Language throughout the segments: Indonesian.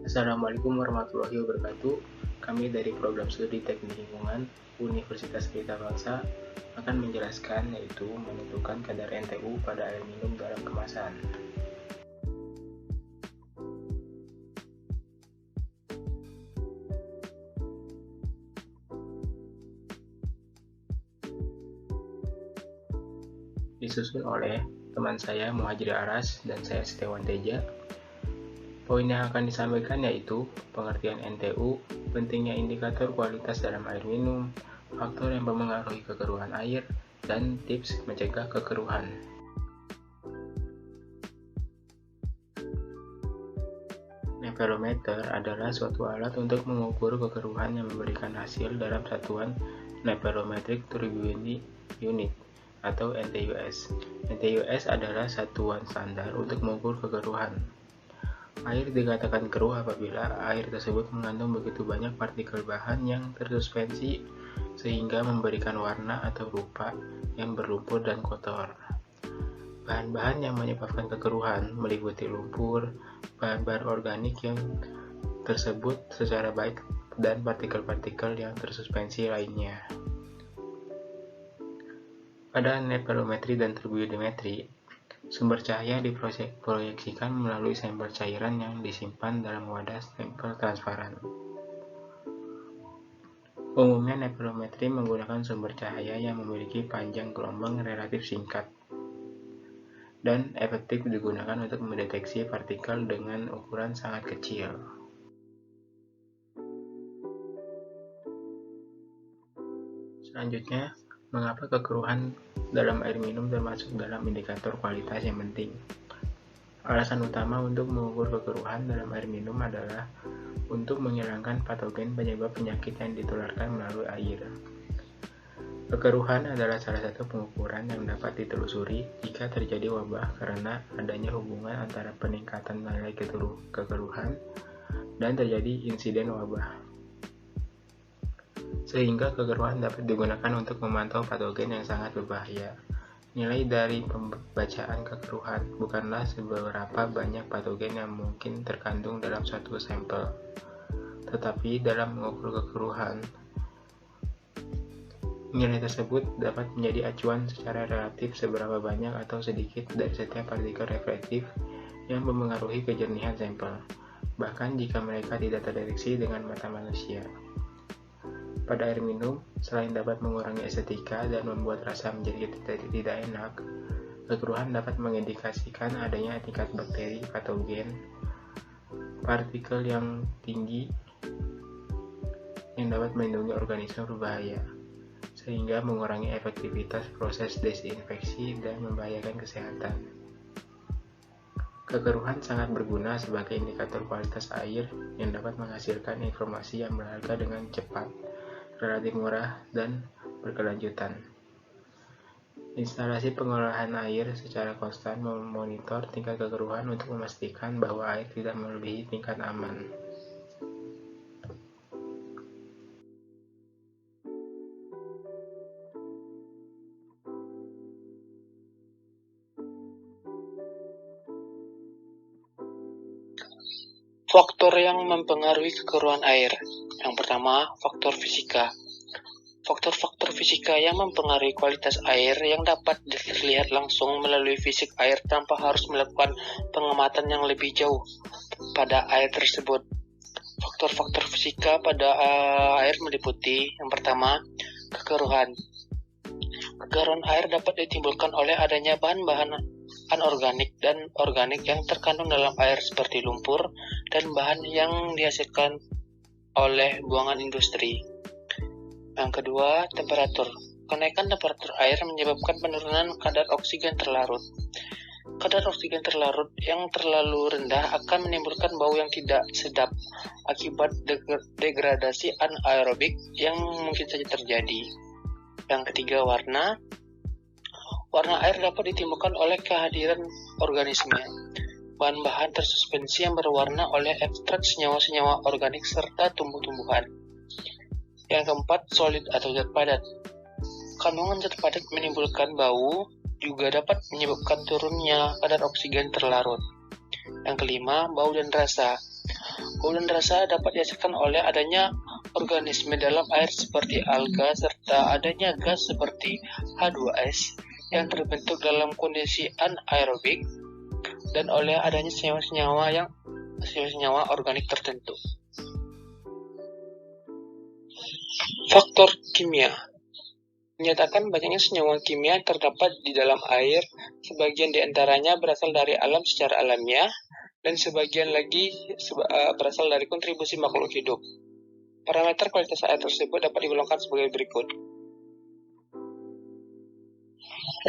Assalamualaikum warahmatullahi wabarakatuh. Kami dari Program Studi Teknik Lingkungan Universitas Pelita Bangsa akan menjelaskan yaitu menentukan kadar NTU pada air minum dalam kemasan. Disusun oleh teman saya Muhajir Aras dan saya Setiawan Teja. Poin yang akan disampaikan yaitu pengertian NTU, pentingnya indikator kualitas dalam air minum, faktor yang mempengaruhi kekeruhan air, dan tips mencegah kekeruhan. Nepelometer adalah suatu alat untuk mengukur kekeruhan yang memberikan hasil dalam satuan Nepelometric Turbidity Unit atau NTUS. NTUS adalah satuan standar untuk mengukur kekeruhan. Air dikatakan keruh apabila air tersebut mengandung begitu banyak partikel bahan yang tersuspensi sehingga memberikan warna atau rupa yang berlumpur dan kotor. Bahan-bahan yang menyebabkan kekeruhan meliputi lumpur, bahan-bahan organik yang tersebut secara baik, dan partikel-partikel yang tersuspensi lainnya. Pada nepelometri dan turbidimetri, sumber cahaya diproyeksikan melalui sampel cairan yang disimpan dalam wadah sampel transparan. Umumnya nepelometri menggunakan sumber cahaya yang memiliki panjang gelombang relatif singkat dan efektif digunakan untuk mendeteksi partikel dengan ukuran sangat kecil. Selanjutnya, mengapa kekeruhan dalam air minum termasuk dalam indikator kualitas yang penting? Alasan utama untuk mengukur kekeruhan dalam air minum adalah untuk menghilangkan patogen penyebab penyakit yang ditularkan melalui air. Kekeruhan adalah salah satu pengukuran yang dapat ditelusuri jika terjadi wabah karena adanya hubungan antara peningkatan nilai kekeruhan dan terjadi insiden wabah. Sehingga kekeruhan dapat digunakan untuk memantau patogen yang sangat berbahaya. Nilai dari pembacaan kekeruhan bukanlah seberapa banyak patogen yang mungkin terkandung dalam suatu sampel, tetapi dalam mengukur kekeruhan, nilai tersebut dapat menjadi acuan secara relatif seberapa banyak atau sedikit dari setiap partikel reflektif yang mempengaruhi kejernihan sampel, bahkan jika mereka tidak terdeteksi dengan mata manusia. Pada air minum, selain dapat mengurangi estetika dan membuat rasa menjadi tidak enak, kekeruhan dapat mengindikasikan adanya tingkat bakteri patogen, partikel yang tinggi yang dapat melindungi organisme berbahaya, sehingga mengurangi efektivitas proses desinfeksi dan membahayakan kesehatan. Kekeruhan sangat berguna sebagai indikator kualitas air yang dapat menghasilkan informasi yang berharga dengan cepat, relatif murah, dan berkelanjutan. Instalasi pengolahan air secara konstan memonitor tingkat kekeruhan untuk memastikan bahwa air tidak melebihi tingkat aman. Faktor yang mempengaruhi kekeruhan air. Yang pertama, faktor fisika. Faktor-faktor fisika yang mempengaruhi kualitas air yang dapat terlihat langsung melalui fisik air tanpa harus melakukan pengamatan yang lebih jauh pada air tersebut. Faktor-faktor fisika pada air meliputi, yang pertama, kekeruhan. Kekeruhan air dapat ditimbulkan oleh adanya bahan-bahan anorganik dan organik yang terkandung dalam air seperti lumpur dan bahan yang dihasilkan oleh buangan industri. Yang kedua, temperatur. Kenaikan temperatur air menyebabkan penurunan kadar oksigen terlarut. Kadar oksigen terlarut yang terlalu rendah akan menimbulkan bau yang tidak sedap akibat degradasi anaerobik yang mungkin saja terjadi. Yang ketiga, warna. Warna air dapat ditimbulkan oleh kehadiran organisme, bahan-bahan tersuspensi yang berwarna oleh ekstrak senyawa-senyawa organik serta tumbuh-tumbuhan. Yang keempat, solid atau zat padat. Kandungan zat padat menimbulkan bau, juga dapat menyebabkan turunnya kadar oksigen terlarut. Yang kelima, bau dan rasa. bau dan rasa dapat dirasakan oleh adanya organisme dalam air seperti alga serta adanya gas seperti H2S yang terbentuk dalam kondisi anaerobik dan oleh adanya senyawa organik tertentu. Faktor kimia menyatakan banyaknya senyawa kimia terdapat di dalam air, sebagian di antaranya berasal dari alam secara alamiah, dan sebagian lagi berasal dari kontribusi makhluk hidup. Parameter kualitas air tersebut dapat digolongkan sebagai berikut.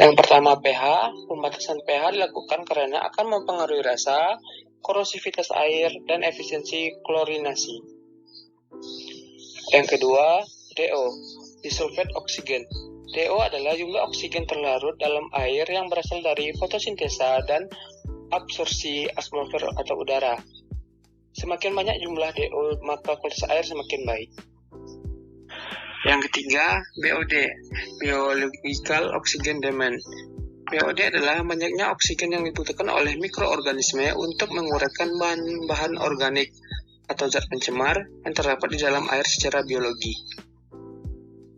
Yang pertama, pH. Pembatasan pH dilakukan karena akan mempengaruhi rasa, korosivitas air, dan efisiensi klorinasi. Yang kedua, DO, disulfat oksigen. DO adalah jumlah oksigen terlarut dalam air yang berasal dari fotosintesa dan absorpsi atmosfer atau udara. Semakin banyak jumlah DO, maka kualitas air semakin baik. Yang ketiga, BOD, Biological Oxygen Demand. BOD adalah banyaknya oksigen yang dibutuhkan oleh mikroorganisme untuk menguraikan bahan-bahan organik atau zat pencemar yang terdapat di dalam air secara biologi.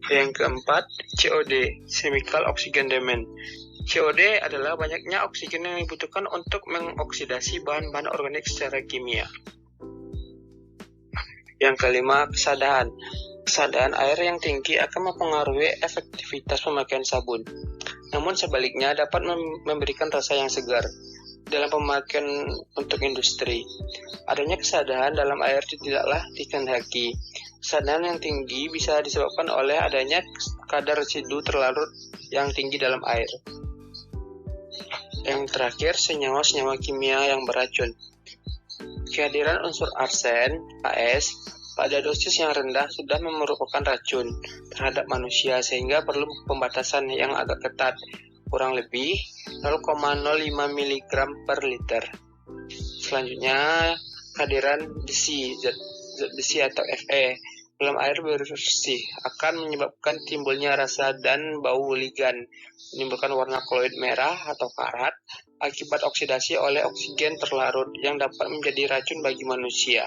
Yang keempat, COD, Chemical Oxygen Demand. COD adalah banyaknya oksigen yang dibutuhkan untuk mengoksidasi bahan-bahan organik secara kimia. Yang kelima, kesadahan. Kesadahan air yang tinggi akan mempengaruhi efektivitas pemakaian sabun. Namun sebaliknya dapat memberikan rasa yang segar dalam pemakaian untuk industri. Adanya kesadahan dalam air tidaklah dikehendaki. Kesadahan yang tinggi bisa disebabkan oleh adanya kadar residu terlarut yang tinggi dalam air. Yang terakhir, senyawa-senyawa kimia yang beracun. Kehadiran unsur arsen, AS, pada dosis yang rendah sudah merupakan racun terhadap manusia sehingga perlu pembatasan yang agak ketat, kurang lebih 0,05 mg per liter. Selanjutnya, kehadiran besi, zat besi atau Fe dalam air bersih akan menyebabkan timbulnya rasa dan bau ligan, menimbulkan warna koloid merah atau karat akibat oksidasi oleh oksigen terlarut yang dapat menjadi racun bagi manusia.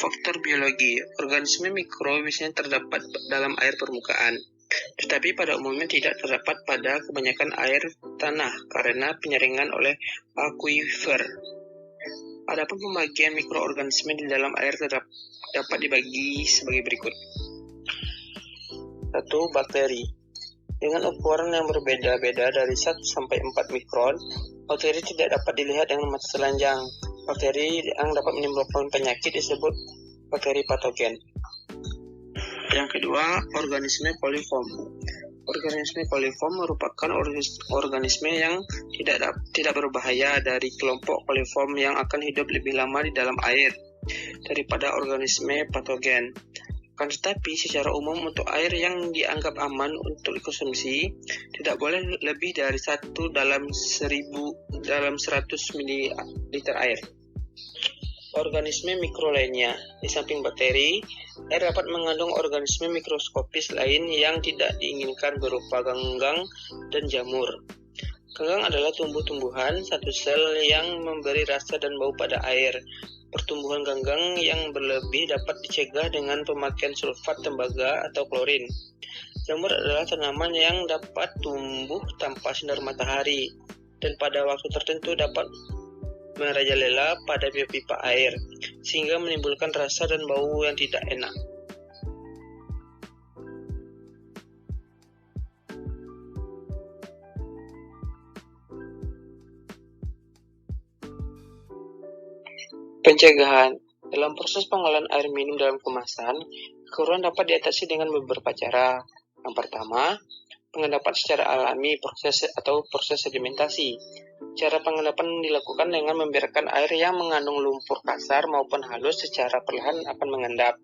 Faktor biologi, organisme mikro biasanya terdapat dalam air permukaan, tetapi pada umumnya tidak terdapat pada kebanyakan air tanah karena penyaringan oleh akuifer. Adapun pembagian mikroorganisme di dalam air dapat dibagi sebagai berikut. 1. Bakteri. Dengan ukuran yang berbeda-beda dari 1 sampai 4 mikron, bakteri tidak dapat dilihat dengan mata telanjang. Bakteri yang dapat menimbulkan penyakit disebut bakteri patogen. Yang kedua, organisme koliform. Organisme koliform merupakan organisme yang tidak berbahaya dari kelompok koliform yang akan hidup lebih lama di dalam air daripada organisme patogen. Akan tetapi, secara umum untuk air yang dianggap aman untuk dikonsumsi, tidak boleh lebih dari 1 dalam 100 ml air. Organisme mikro lainnya, di samping bakteri, air dapat mengandung organisme mikroskopis lain yang tidak diinginkan berupa ganggang dan jamur. Ganggang adalah tumbuh-tumbuhan satu sel yang memberi rasa dan bau pada air. Pertumbuhan ganggang yang berlebih dapat dicegah dengan pemakaian sulfat tembaga atau klorin. Jamur adalah tanaman yang dapat tumbuh tanpa sinar matahari dan pada waktu tertentu dapat merajalela pada pipa air, sehingga menimbulkan rasa dan bau yang tidak enak. Pencegahan. Dalam proses pengolahan air minum dalam kemasan, kekurangan dapat diatasi dengan beberapa cara. Yang pertama, pengendapan secara alami proses sedimentasi. Cara pengendapan dilakukan dengan membiarkan air yang mengandung lumpur kasar maupun halus secara perlahan akan mengendap.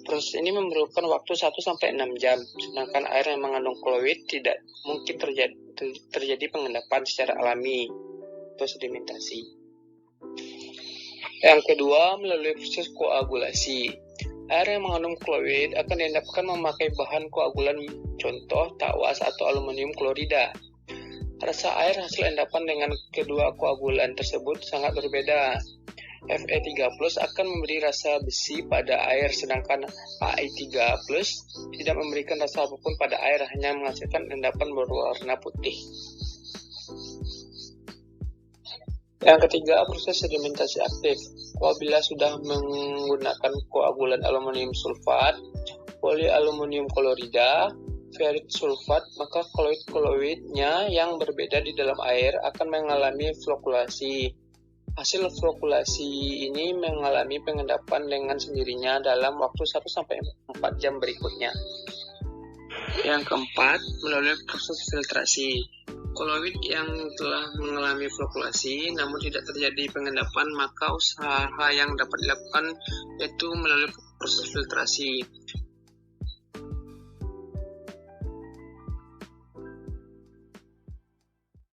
Proses ini memerlukan waktu 1-6 jam, sedangkan air yang mengandung klorid tidak mungkin terjadi pengendapan secara alami atau sedimentasi. Yang kedua, melalui proses koagulasi. Air yang mengandung klorid akan diendapkan memakai bahan koagulan, contoh tawas atau aluminium klorida. Rasa air hasil endapan dengan kedua koagulan tersebut sangat berbeda. Fe3+ akan memberi rasa besi pada air, sedangkan Ai3+ tidak memberikan rasa apapun pada air, hanya menghasilkan endapan berwarna putih. Yang ketiga, proses sedimentasi aktif. Apabila sudah menggunakan koagulan aluminium sulfat, polialuminium klorida, ferit sulfat, maka koloid-koloidnya yang berbeda di dalam air akan mengalami flokulasi. Hasil flokulasi ini mengalami pengendapan dengan sendirinya dalam waktu 1-4 jam berikutnya. Yang keempat, melalui proses filtrasi. Koloid yang telah mengalami flokulasi namun tidak terjadi pengendapan, maka usaha yang dapat dilakukan yaitu melalui proses filtrasi.